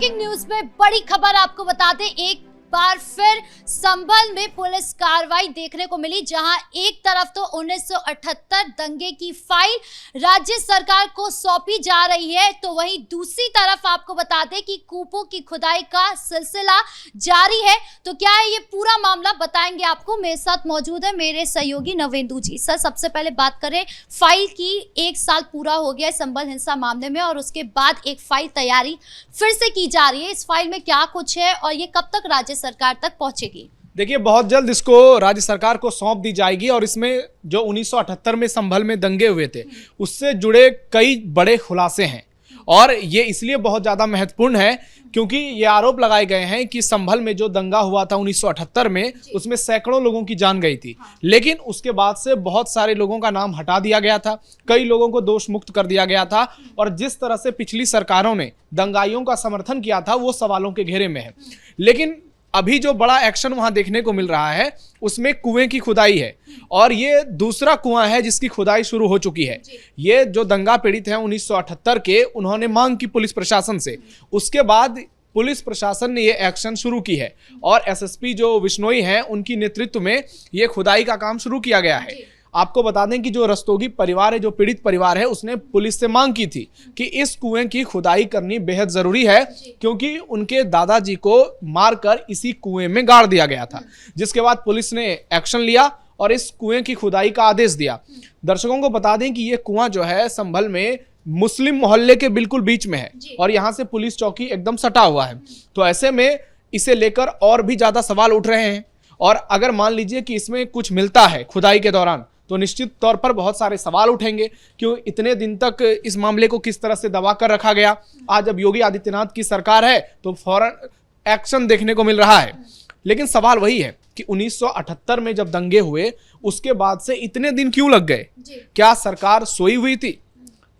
Breaking news में बड़ी खबर आपको बता दें, एक बार फिर संभल में पुलिस कार्रवाई देखने को मिली, जहां एक तरफ तो 1978 दंगे की फाइल राज्य सरकार को सौंपी जा रही है, तो वहीं दूसरी तरफ आपको बता दें कि कूपों की खुदाई का सिलसिला जारी है। तो क्या है ये पूरा मामला, बताएंगे आपको। मेरे साथ मौजूद है मेरे सहयोगी नवेंदु जी। सर, सबसे पहले बात करें फाइल की, 1 साल पूरा हो गया है संभल हिंसा मामले में और उसके बाद एक फाइल तैयारी फिर से की जा रही है। इस फाइल में क्या कुछ है और ये कब तक राज्य सरकार तक पहुंचेगी? देखिए, बहुत जल्द इसको राज्य सरकार को सौंप दी जाएगी और इसमें जो 1978 में संभल में दंगे हुए थे उससे जुड़े कई बड़े खुलासे हैं और ये इसलिए बहुत ज़्यादा महत्वपूर्ण है क्योंकि ये आरोप लगाए गए हैं कि संभल में जो दंगा हुआ था 1978 में, उसमें सैकड़ों लोगों की जान गई थी, लेकिन उसके बाद से बहुत सारे लोगों का नाम हटा दिया गया था, कई लोगों को दोष मुक्त कर दिया गया था और जिस तरह से पिछली सरकारों ने दंगाइयों का समर्थन किया था वो सवालों के घेरे में है। लेकिन अभी जो बड़ा एक्शन वहां देखने को मिल रहा है उसमें कुएं की खुदाई है और ये दूसरा कुआं है जिसकी खुदाई शुरू हो चुकी है। ये जो दंगा पीड़ित हैं 1978 के, उन्होंने मांग की पुलिस प्रशासन से, उसके बाद पुलिस प्रशासन ने ये एक्शन शुरू की है और एसएसपी जो विश्नोई हैं उनकी नेतृत्व में ये खुदाई का काम शुरू किया गया है। आपको बता दें कि जो रस्तोगी परिवार है, जो पीड़ित परिवार है, उसने पुलिस से मांग की थी कि इस कुएं की खुदाई करनी बेहद जरूरी है क्योंकि उनके दादाजी को मारकर इसी कुएं में गाड़ दिया गया था, जिसके बाद पुलिस ने एक्शन लिया और इस कुएं की खुदाई का आदेश दिया। दर्शकों को बता दें कि ये कुआं जो है संभल में मुस्लिम मोहल्ले के बिल्कुल बीच में है और यहाँ से पुलिस चौकी एकदम सटा हुआ है, तो ऐसे में इसे लेकर और भी ज्यादा सवाल उठ रहे हैं और अगर मान लीजिए कि इसमें कुछ मिलता है खुदाई के दौरान तो निश्चित तौर पर बहुत सारे सवाल उठेंगे। क्यों इतने दिन तक इस मामले को किस तरह से दबा कर रखा गया? आज जब योगी आदित्यनाथ की सरकार है तो फौरन एक्शन देखने को मिल रहा है, लेकिन सवाल वही है कि 1978 में जब दंगे हुए उसके बाद से इतने दिन क्यों लग गए? क्या सरकार सोई हुई थी?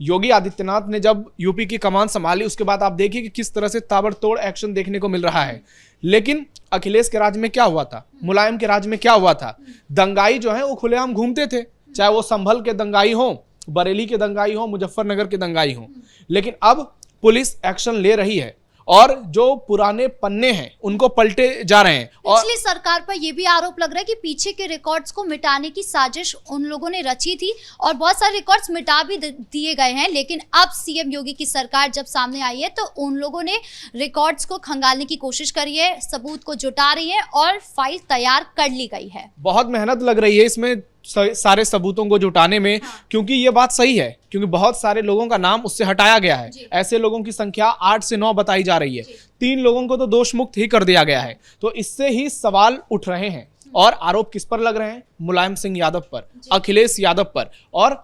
योगी आदित्यनाथ ने जब यूपी की कमान संभाली उसके बाद आप देखिए कि किस तरह से ताबड़तोड़ एक्शन देखने को मिल रहा है। लेकिन अखिलेश के राज में क्या हुआ था, मुलायम के राज में क्या हुआ था? दंगाई जो है वो खुलेआम घूमते थे, चाहे वो संभल के दंगाई हो, बरेली के दंगाई हो, मुजफ्फरनगर के दंगाई हो, लेकिन अब पुलिस एक्शन ले रही है और जो पुराने पन्ने हैं उनको पलटे जा रहे हैं। और पिछली सरकार पर यह भी आरोप लग रहा है कि पीछे के रिकॉर्ड्स को मिटाने की साजिश उन लोगों ने रची थी और बहुत सारे रिकॉर्ड्स मिटा भी दिए गए हैं, लेकिन अब सीएम योगी की सरकार जब सामने आई है तो उन लोगों ने रिकॉर्ड्स को खंगालने की कोशिश करी है, सबूत को जुटा रही है और फाइल तैयार कर ली गई है। बहुत मेहनत लग रही है इसमें सारे सबूतों को जुटाने में, क्योंकि ये बात सही है क्योंकि बहुत सारे लोगों का नाम उससे हटाया गया है। ऐसे लोगों की संख्या 8 से 9 बताई जा रही है, 3 लोगों को तो दोष मुक्त ही कर दिया गया है। तो इससे ही सवाल उठ रहे हैं और आरोप किस पर लग रहे हैं? मुलायम सिंह यादव पर, अखिलेश यादव पर, और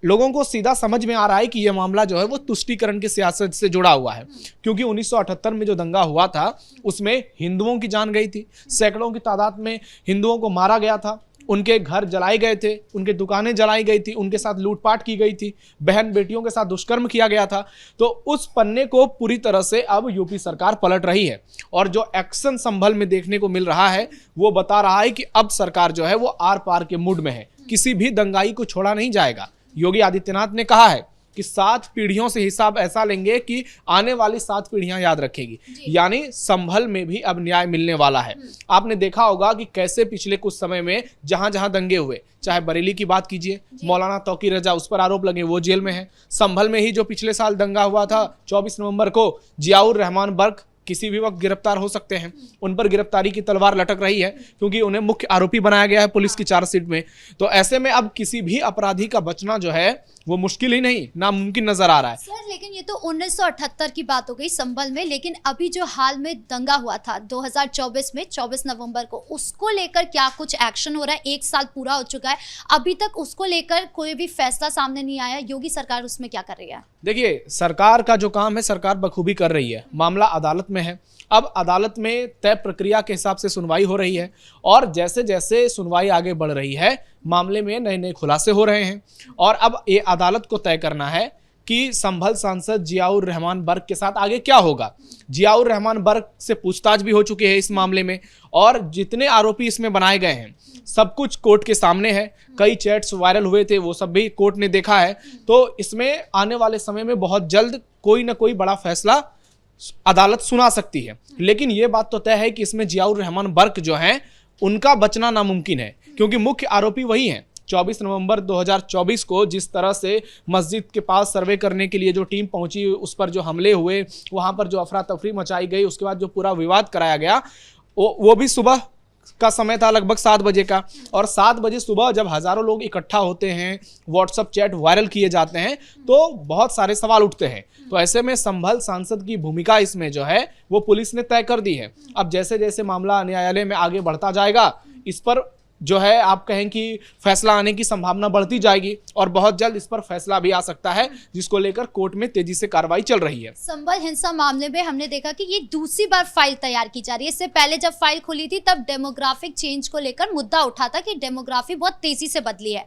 लोगों को सीधा समझ में आ रहा है कि यह मामला जो है वो तुष्टीकरण की सियासत से जुड़ा हुआ है क्योंकि 1978 में जो दंगा हुआ था उसमें हिंदुओं की जान गई थी, सैकड़ों की तादाद में हिंदुओं को मारा गया था, उनके घर जलाए गए थे, उनके दुकानें जलाई गई थी, उनके साथ लूटपाट की गई थी, बहन बेटियों के साथ दुष्कर्म किया गया था। तो उस पन्ने को पूरी तरह से अब यूपी सरकार पलट रही है और जो एक्शन संभल में देखने को मिल रहा है वो बता रहा है कि अब सरकार जो है वो आर पार के मूड में है, किसी भी दंगाई को छोड़ा नहीं जाएगा। योगी आदित्यनाथ ने कहा है कि 7 पीढ़ियों से हिसाब ऐसा लेंगे कि आने वाली 7 पीढ़ियां याद रखेगी, यानी संभल में भी अब न्याय मिलने वाला है। आपने देखा होगा कि कैसे पिछले कुछ समय में जहां जहां दंगे हुए, चाहे बरेली की बात कीजिए, मौलाना तौकीर रजा उस पर आरोप लगे, वो जेल में है। संभल में ही जो पिछले साल दंगा हुआ था 24 नवंबर को, जियाउर रहमान बर्क किसी भी वक्त गिरफ्तार हो सकते हैं, उन पर गिरफ्तारी की तलवार लटक रही है क्योंकि उन्हें मुख्य आरोपी बनाया गया है पुलिस की चार्जशीट में। तो ऐसे में अब किसी भी अपराधी का बचना जो है वो मुश्किल ही नहीं, नामुमकिन नजर आ रहा है। सर, लेकिन ये तो 1978 की बात हो गई संभल में, लेकिन अभी जो हाल में दंगा हुआ था 2024 में 24 नवंबर को, उसको लेकर क्या कुछ एक्शन हो रहा है? 1 साल पूरा हो चुका है, अभी तक उसको लेकर कोई भी फैसला सामने नहीं आया। योगी सरकार उसमें क्या कर रही है? देखिए, सरकार का जो काम है सरकार बखूबी कर रही है। मामला अदालत में है, अब अदालत में तय प्रक्रिया के हिसाब से सुनवाई हो रही है और जैसे जैसे सुनवाई आगे बढ़ रही है मामले में नए नए खुलासे हो रहे हैं और अब ये अदालत को तय करना है कि संभल सांसद जियाउर रहमान बर्क के साथ आगे क्या होगा। जियाउर रहमान बर्क से पूछताछ भी हो चुकी है इस मामले में और जितने आरोपी इसमें बनाए गए हैं सब कुछ कोर्ट के सामने है। कई चैट्स वायरल हुए थे, वो सब भी कोर्ट ने देखा है। तो इसमें आने वाले समय में बहुत जल्द कोई ना कोई बड़ा फैसला अदालत सुना सकती है। लेकिन ये बात तो तय है कि इसमें जियाउर रहमान बर्क जो हैं उनका बचना नामुमकिन है, क्योंकि मुख्य आरोपी वही हैं। 24 नवंबर 2024 को जिस तरह से मस्जिद के पास सर्वे करने के लिए जो टीम पहुंची, उस पर जो हमले हुए, वहां पर जो अफरा तफरी मचाई गई, उसके बाद जो पूरा विवाद कराया गया, वो भी सुबह का समय था, लगभग 7 बजे का। और 7 बजे सुबह जब हजारों लोग इकट्ठा होते हैं, व्हाट्सएप चैट वायरल किए जाते हैं, तो बहुत सारे सवाल उठते हैं। तो ऐसे में संभल सांसद की भूमिका इसमें जो है वो पुलिस ने तय कर दी है। अब जैसे जैसे मामला न्यायालय में आगे बढ़ता जाएगा, इस पर जो है आप कहें कि फैसला आने की संभावना बढ़ती जाएगी और बहुत जल्द इस पर फैसला भी आ सकता है, जिसको लेकर कोर्ट में तेजी से कार्रवाई चल रही है। संभल हिंसा मामले में हमने देखा कि ये दूसरी बार फाइल तैयार की जा रही है। इससे पहले जब फाइल खुली थी तब डेमोग्राफिक चेंज को लेकर मुद्दा उठा था कि डेमोग्राफी बहुत तेजी से बदली है।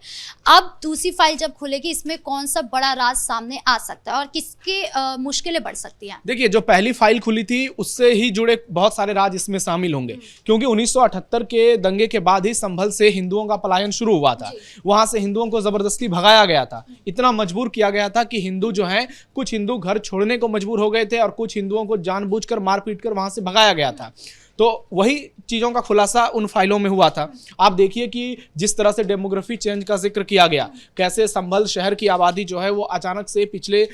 अब दूसरी फाइल जब खुलेगी, इसमें कौन सा बड़ा राज सामने आ सकता है और किसकी मुश्किलें बढ़ सकती हैं? देखिए, जो पहली फाइल खुली थी उससे ही जुड़े बहुत सारे राज इसमें शामिल होंगे, क्योंकि 1978 के दंगे के बाद ही संभल से हिंदुओं का पलायन शुरू हुआ था। वहां से हिंदुओं को जबरदस्ती भगाया गया था, इतना मजबूर किया गया था कि हिंदू जो हैं, कुछ हिंदू घर छोड़ने को मजबूर हो गए थे और कुछ हिंदुओं को जानबूझकर मार पीट कर वहां से भगाया गया था। तो वही चीजों का खुलासा उन फाइलों में हुआ था। आप देखिए कि जिस तरह से डेमोग्राफी चेंज का जिक्र किया गया, कैसे संभल शहर की आबादी जो है वो अचानक से पिछले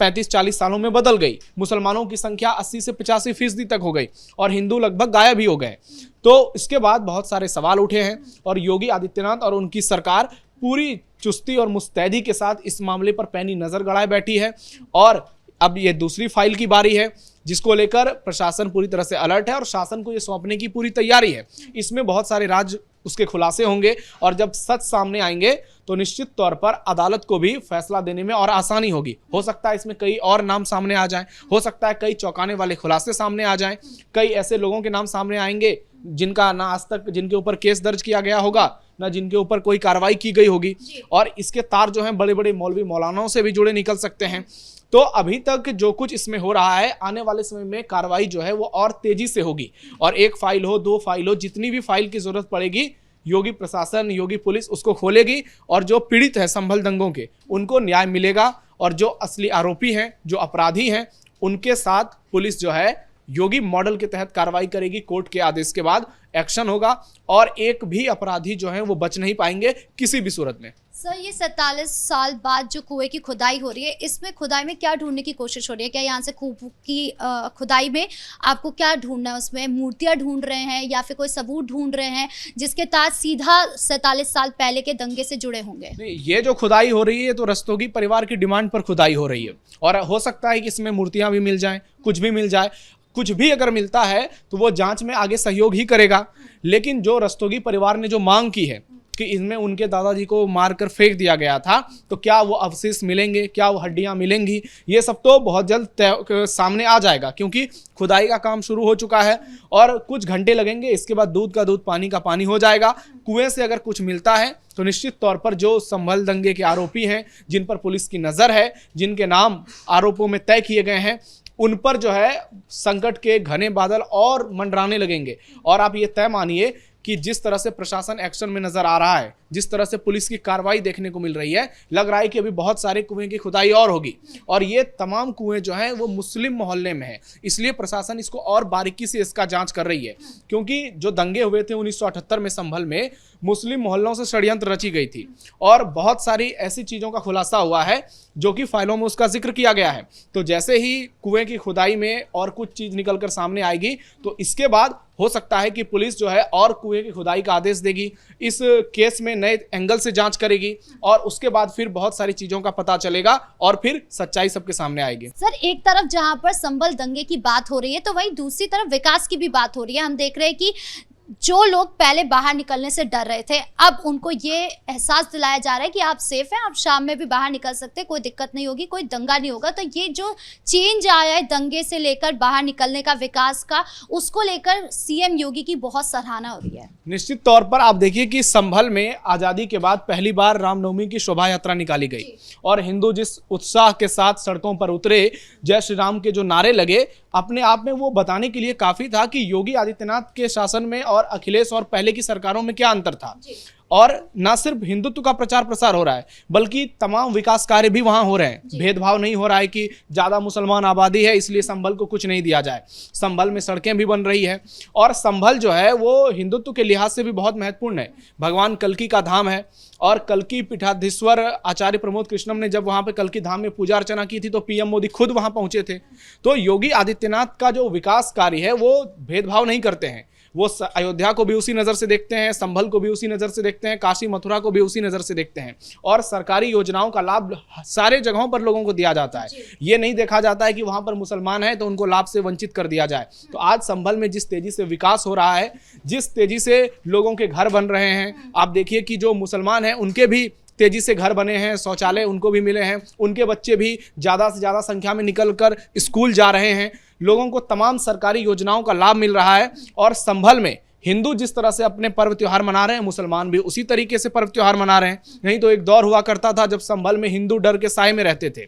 35-40 सालों में बदल गई। मुसलमानों की संख्या 80 से 85% तक हो गई और हिंदू लगभग गायब ही हो गए। तो इसके बाद बहुत सारे सवाल उठे हैं और योगी आदित्यनाथ और उनकी सरकार पूरी चुस्ती और मुस्तैदी के साथ इस मामले पर पैनी नजर गड़ाए बैठी है। और अब ये दूसरी फाइल की बारी है, जिसको लेकर प्रशासन पूरी तरह से अलर्ट है और शासन को ये सौंपने की पूरी तैयारी है। इसमें बहुत सारे राज उसके खुलासे होंगे और जब सच सामने आएंगे तो निश्चित तौर पर अदालत को भी फैसला देने में और आसानी होगी। हो सकता है इसमें कई और नाम सामने आ जाएं, हो सकता है कई चौंकाने वाले खुलासे सामने आ जाएं, कई ऐसे लोगों के नाम सामने आएंगे जिनका ना आज तक जिनके ऊपर केस दर्ज किया गया होगा, ना जिनके ऊपर कोई कार्रवाई की गई होगी। और इसके तार जो हैं बड़े बड़े मौलवी मौलानाओं से भी जुड़े निकल सकते हैं। तो अभी तक जो कुछ इसमें हो रहा है, आने वाले समय में कार्रवाई जो है वो और तेजी से होगी। और एक फाइल हो, 2 फाइल हो, जितनी भी फाइल की जरूरत पड़ेगी, योगी प्रशासन, योगी पुलिस उसको खोलेगी और जो पीड़ित है संभल दंगों के, उनको न्याय मिलेगा। और जो असली आरोपी हैं, जो अपराधी हैं, उनके साथ पुलिस जो है योगी मॉडल के तहत कार्रवाई करेगी। कोर्ट के आदेश के बाद एक्शन होगा और एक भी अपराधी जो है वो बच नहीं पाएंगे किसी भी सूरत में। सर, ये 47 साल बाद जो कुएं की खुदाई हो रही है, इसमें खुदाई में क्या ढूंढने की कोशिश हो रही है? क्या यहाँ से कुएं की खुदाई में आपको क्या ढूंढना है? उसमें मूर्तियां ढूंढ रहे हैं या फिर कोई सबूत ढूंढ रहे हैं जिसके तहत सीधा 47 साल पहले के दंगे से जुड़े होंगे? नहीं, ये जो खुदाई हो रही है तो रस्तोगी परिवार की डिमांड पर खुदाई हो रही है और हो सकता है कि इसमें मूर्तियां भी मिल जाएं, कुछ भी मिल जाए। कुछ भी अगर मिलता है तो वो जांच में आगे सहयोग ही करेगा। लेकिन जो रस्तोगी परिवार ने जो मांग की है कि इनमें उनके दादाजी को मारकर फेंक दिया गया था, तो क्या वो अवशेष मिलेंगे, क्या वो हड्डियां मिलेंगी, ये सब तो बहुत जल्द सामने आ जाएगा, क्योंकि खुदाई का काम शुरू हो चुका है और कुछ घंटे लगेंगे। इसके बाद दूध का दूध, पानी का पानी हो जाएगा। कुएं से अगर कुछ मिलता है तो निश्चित तौर पर जो संभल दंगे के आरोपी हैं, जिन पर पुलिस की नज़र है, जिनके नाम आरोपों में तय किए गए हैं, उन पर जो है संकट के घने बादल और मंडराने लगेंगे। और आप ये तय मानिए कि जिस तरह से प्रशासन एक्शन में नजर आ रहा है, जिस तरह से पुलिस की कार्रवाई देखने को मिल रही है, लग रहा है कि अभी बहुत सारे कुएं की खुदाई और होगी। और ये तमाम कुएं जो हैं वो मुस्लिम मोहल्ले में है, इसलिए प्रशासन इसको और बारीकी से इसका जांच कर रही है। क्योंकि जो दंगे हुए थे 1978 में संभल में, मुस्लिम मोहल्लों से षड्यंत्र रची गई थी और बहुत सारी ऐसी चीज़ों का खुलासा हुआ है जो कि फाइलों में उसका जिक्र किया गया है। तो जैसे ही कुएं की खुदाई में और कुछ चीज़ निकलकर सामने आएगी तो इसके बाद हो सकता है कि पुलिस जो है और कुएं की खुदाई का आदेश देगी, इस केस में नए एंगल से जांच करेगी और उसके बाद फिर बहुत सारी चीज़ों का पता चलेगा और फिर सच्चाई सबके सामने आएगी। सर, एक तरफ जहां पर संभल दंगे की बात हो रही है तो वहीं दूसरी तरफ विकास की भी बात हो रही है। हम देख रहे हैं कि जो लोग पहले बाहर निकलने से डर रहे थे, अब उनको ये एहसास दिलाया जा रहा है कि आप सेफ हैं, आप शाम में भी बाहर निकल सकते हैं, कोई दिक्कत नहीं होगी, कोई दंगा नहीं होगा। तो ये जो चेंज आया है दंगे से लेकर बाहर निकलने का, विकास का, उसको लेकर सीएम योगी की बहुत सराहना हो रही है। निश्चित तौर पर आप देखिए कि संभल में आज़ादी के बाद पहली बार रामनवमी की शोभा यात्रा निकाली गई और हिंदू जिस उत्साह के साथ सड़कों पर उतरे, जय श्री राम के जो नारे लगे, अपने आप में वो बताने के लिए काफ़ी था कि योगी आदित्यनाथ के शासन में और और अखिलेश और पहले की सरकारों में क्या अंतर था। और ना सिर्फ हिंदुत्व का प्रचार प्रसार हो रहा है बल्कि तमाम विकास कार्य भी वहां हो रहे हैं। भेदभाव नहीं हो रहा है कि ज्यादा मुसलमान आबादी है इसलिए संभल को कुछ नहीं दिया जाए। संभल में सड़कें भी बन रही है और संभल जो है वो हिंदुत्व के लिहाज से भी बहुत महत्वपूर्ण है। भगवान कल्की का धाम है और कल्की पीठाधीश्वर आचार्य प्रमोद कृष्णम ने जब वहां पे कल्की धाम में पूजा अर्चना की थी तो पीएम मोदी खुद वहां पहुंचे थे। तो योगी आदित्यनाथ का जो विकास कार्य है वो भेदभाव नहीं करते हैं। वो अयोध्या को भी उसी नज़र से देखते हैं, संभल को भी उसी नज़र से देखते हैं, काशी मथुरा को भी उसी नज़र से देखते हैं और सरकारी योजनाओं का लाभ सारे जगहों पर लोगों को दिया जाता है। ये नहीं देखा जाता है कि वहां पर मुसलमान है तो उनको लाभ से वंचित कर दिया जाए। तो आज संभल में जिस तेजी से विकास हो रहा है, जिस तेजी से लोगों के घर बन रहे हैं, आप देखिए कि जो मुसलमान हैं उनके भी तेजी से घर बने हैं, शौचालय उनको भी मिले हैं, उनके बच्चे भी ज़्यादा से ज़्यादा संख्या में निकलकर स्कूल जा रहे हैं, लोगों को तमाम सरकारी योजनाओं का लाभ मिल रहा है। और संभल में हिंदू जिस तरह से अपने पर्व त्योहार मना रहे हैं, मुसलमान भी उसी तरीके से पर्व त्योहार मना रहे हैं। नहीं तो एक दौर हुआ करता था जब संभल में हिंदू डर के साए में रहते थे।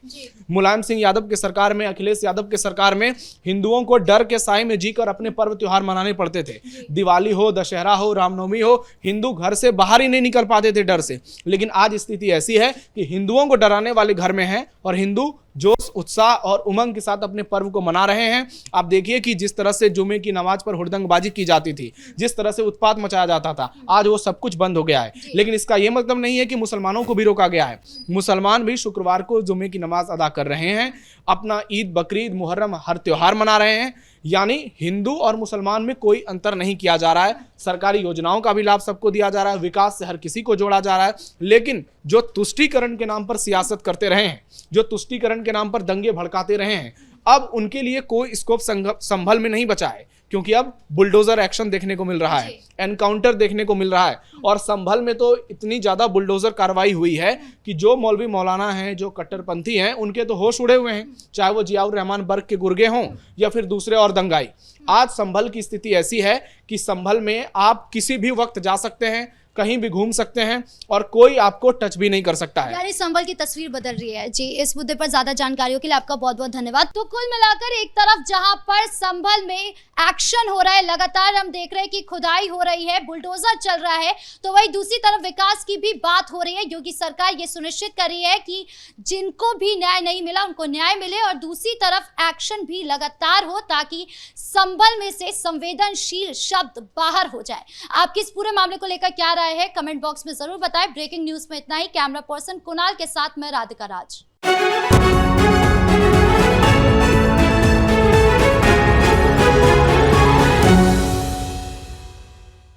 मुलायम सिंह यादव के सरकार में, अखिलेश यादव के सरकार में हिंदुओं को डर के साए में जीकर अपने पर्व त्योहार मनाने पड़ते थे। दिवाली हो, दशहरा हो, रामनवमी हो, हिंदू घर से बाहर ही नहीं निकल पाते थे डर से। लेकिन आज स्थिति ऐसी है कि हिंदुओं को डराने वाले घर में हैं और हिंदू जोश, उत्साह और उमंग के साथ अपने पर्व को मना रहे हैं। आप देखिए कि जिस तरह से जुमे की नमाज पर हुड़दंगबाजी की जाती थी, जिस तरह से उत्पात मचाया जाता था, आज वो सब कुछ बंद हो गया है। लेकिन इसका यह मतलब नहीं है कि मुसलमानों को भी रोका गया है। मुसलमान भी शुक्रवार को जुमे की नमाज अदा कर रहे हैं, अपना ईद, बकरीद, मुहर्रम हर त्योहार मना रहे हैं। यानी हिंदू और मुसलमान में कोई अंतर नहीं किया जा रहा है। सरकारी योजनाओं का भी लाभ सबको दिया जा रहा है, विकास से हर किसी को जोड़ा जा रहा है। लेकिन जो तुष्टीकरण के नाम पर सियासत करते रहे हैं, जो तुष्टीकरण के नाम पर दंगे भड़काते रहे हैं, अब उनके लिए कोई स्कोप संभल में नहीं बचा है, क्योंकि अब बुलडोजर एक्शन देखने को मिल रहा है, एनकाउंटर देखने को मिल रहा है। और संभल में तो इतनी ज्यादा बुलडोजर कार्रवाई हुई है कि जो मौलवी मौलाना हैं, जो कट्टरपंथी हैं, उनके तो होश उड़े हुए हैं, चाहे वो जियाउर रहमान बर्ग के गुर्गे हों या फिर दूसरे और दंगाई। आज संभल की स्थिति ऐसी है कि संभल में आप किसी भी वक्त जा सकते हैं, कहीं भी घूम सकते हैं और कोई आपको टच भी नहीं कर सकता है। यानी संभल की तस्वीर बदल रही है। जी, इस मुद्दे पर ज्यादा जानकारियों के लिए आपका बहुत बहुत धन्यवाद। तो कुल मिलाकर एक तरफ जहां पर संभल में एक्शन हो रहा है, लगातार हम देख रहे हैं कि खुदाई हो रही है, बुलडोजर चल रहा है, तो वही दूसरी तरफ विकास की भी बात हो रही है। योगी सरकार ये सुनिश्चित कर रही है कि जिनको भी न्याय नहीं मिला उनको न्याय मिले और दूसरी तरफ एक्शन भी लगातार हो ताकि संभल में से संवेदनशील शब्द बाहर हो जाए। आपकी इस पूरे मामले को लेकर क्या राय है, कमेंट बॉक्स में जरूर बताएं। ब्रेकिंग न्यूज में इतना ही। कैमरा पर्सन कुणाल के साथ मैं राधिका राज।